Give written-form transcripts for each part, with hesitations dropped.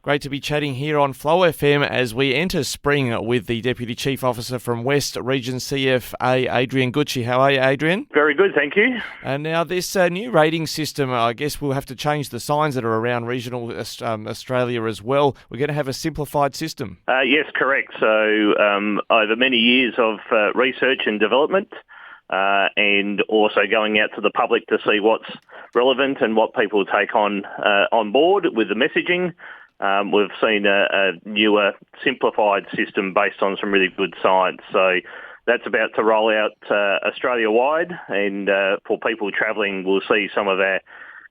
Great to be chatting here on Flow FM as we enter spring with the Deputy Chief Officer from West Region CFA, Adrian Gutsche. How are you, Adrian? Very good, thank you. And now this new rating system, I guess we'll have to change the signs that are around regional Australia as well. We're going to have a simplified system. Yes, correct. So over many years of research and development and also going out to the public to see what's relevant and what people take on board with the messaging, we've seen a newer, simplified system based on some really good science. So that's about to roll out Australia-wide, and for people travelling, we'll see some of our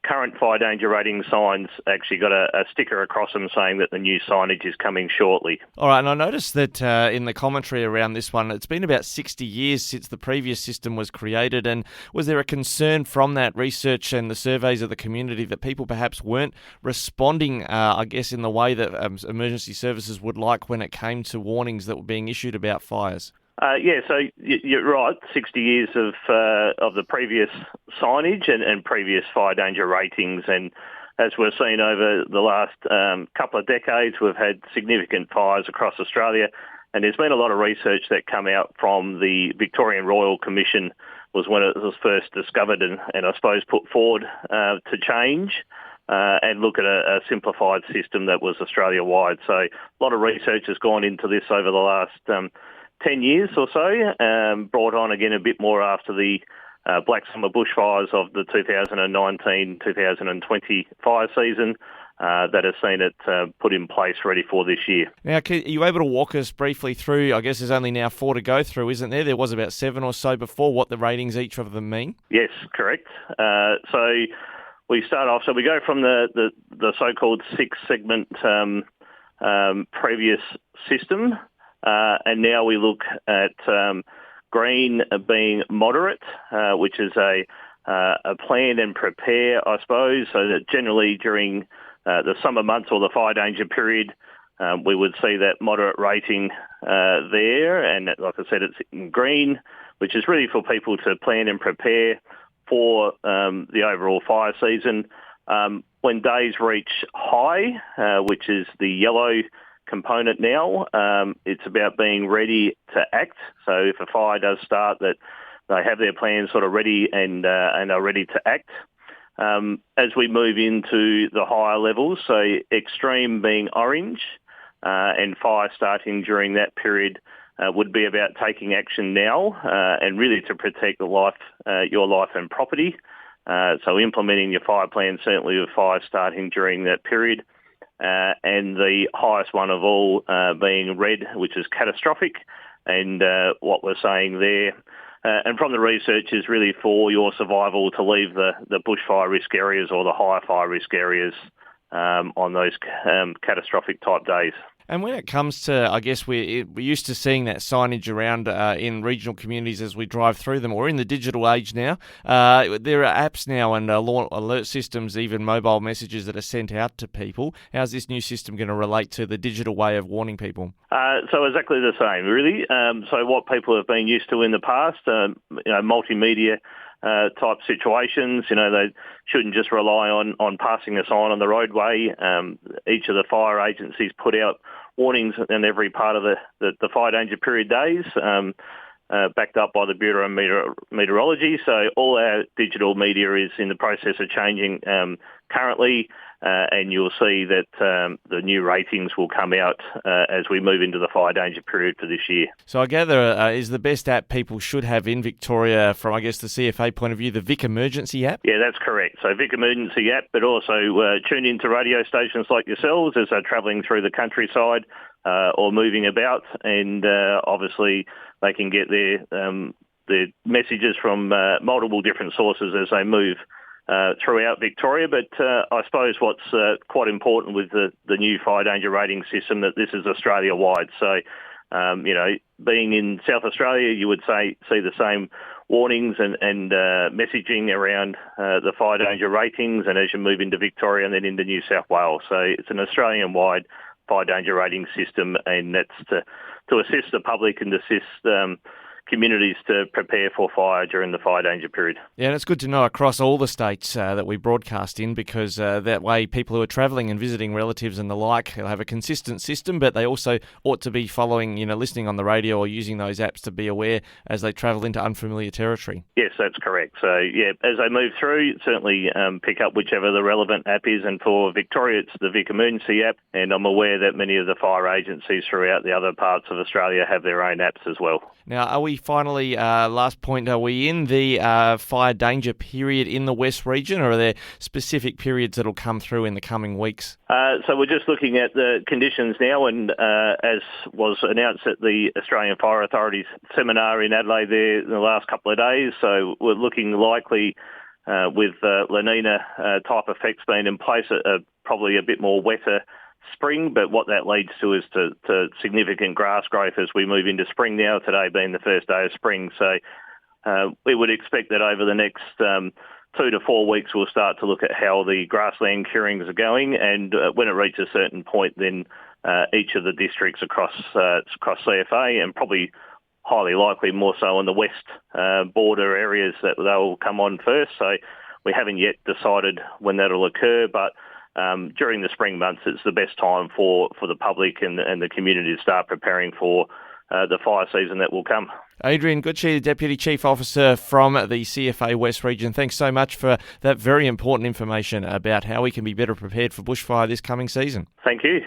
current fire danger rating signs actually got a sticker across them saying that the new signage is coming shortly. All right, and I noticed that in the commentary around this one, it's been about 60 years since the previous system was created, and was there a concern from that research and the surveys of the community that people perhaps weren't responding, I guess, in the way that emergency services would like when it came to warnings that were being issued about fires? So you're right, 60 years of the previous signage and previous fire danger ratings. And as we've seen over the last couple of decades, we've had significant fires across Australia. And there's been a lot of research that come out from the Victorian Royal Commission was when it was first discovered and I suppose put forward to change and look at a simplified system that was Australia-wide. So a lot of research has gone into this over the last 10 years or so, brought on again a bit more after the Black Summer bushfires of the 2019-2020 fire season that has seen it put in place ready for this year. Now, are you able to walk us briefly through, I guess there's only now 4 to go through, isn't there? There was about 7 or so before, what the ratings each of them mean? Yes, correct. So we start off, so we go from the so-called 6-segment previous system, and now we look at green being moderate, which is a plan and prepare, I suppose, so that generally during the summer months or the fire danger period, we would see that moderate rating there. And like I said, it's in green, which is really for people to plan and prepare for the overall fire season. When days reach high, which is the yellow component now, it's about being ready to act. So if a fire does start, that they have their plans sort of ready and are ready to act. As we move into the higher levels, so extreme being orange, and fire starting during that period would be about taking action now and really to protect your life and property. So implementing your fire plan, certainly with fire starting during that period. And the highest one of all being red, which is catastrophic. And what we're saying there, and from the research, is really for your survival to leave the bushfire risk areas or the higher fire risk areas on those catastrophic type days. And when it comes to, I guess we're used to seeing that signage around in regional communities as we drive through them, or in the digital age now. There are apps now and alert systems, even mobile messages that are sent out to people. How's this new system going to relate to the digital way of warning people? So exactly the same, really. So what people have been used to in the past, multimedia type situations, they shouldn't just rely on passing a sign on the roadway. Each of the fire agencies put out warnings in every part of the fire danger period days, backed up by the Bureau of Meteorology. So all our digital media is in the process of changing currently, and you'll see that the new ratings will come out as we move into the fire danger period for this year. So I gather is the best app people should have in Victoria from, I guess, the CFA point of view, the Vic Emergency app? Yeah, that's correct. So Vic Emergency app, but also tune into radio stations like yourselves as they're travelling through the countryside or moving about, and obviously they can get their messages from multiple different sources as they move throughout Victoria. But I suppose what's quite important with the new fire danger rating system, that this is Australia-wide. So, being in South Australia, you would see the same warnings and messaging around the fire danger ratings, and as you move into Victoria and then into New South Wales. So it's an Australian-wide fire danger rating system, and that's to assist the public and assist communities to prepare for fire during the fire danger period. Yeah, and it's good to know across all the states that we broadcast in, because that way people who are travelling and visiting relatives and the like, they'll have a consistent system, but they also ought to be following, listening on the radio or using those apps to be aware as they travel into unfamiliar territory. Yes, that's correct. So, yeah, as they move through, certainly pick up whichever the relevant app is. And for Victoria, it's the Vic Emergency app. And I'm aware that many of the fire agencies throughout the other parts of Australia have their own apps as well. Now, are we finally, last point, are we in the fire danger period in the West region, or are there specific periods that will come through in the coming weeks? So we're just looking at the conditions now, and as was announced at the Australian Fire Authority's seminar in Adelaide there in the last couple of days, so we're looking likely with La Nina type effects being in place, probably a bit more wetter spring, but what that leads to is to significant grass growth as we move into spring now, today being the first day of spring. So we would expect that over the next 2 to 4 weeks we'll start to look at how the grassland curings are going, and when it reaches a certain point, then each of the districts across CFA, and probably highly likely more so on the west border areas, that they'll come on first. So we haven't yet decided when that'll occur, but during the spring months, it's the best time for the public and the community to start preparing for the fire season that will come. Adrian Gutsche, Deputy Chief Officer from the CFA West Region, thanks so much for that very important information about how we can be better prepared for bushfire this coming season. Thank you.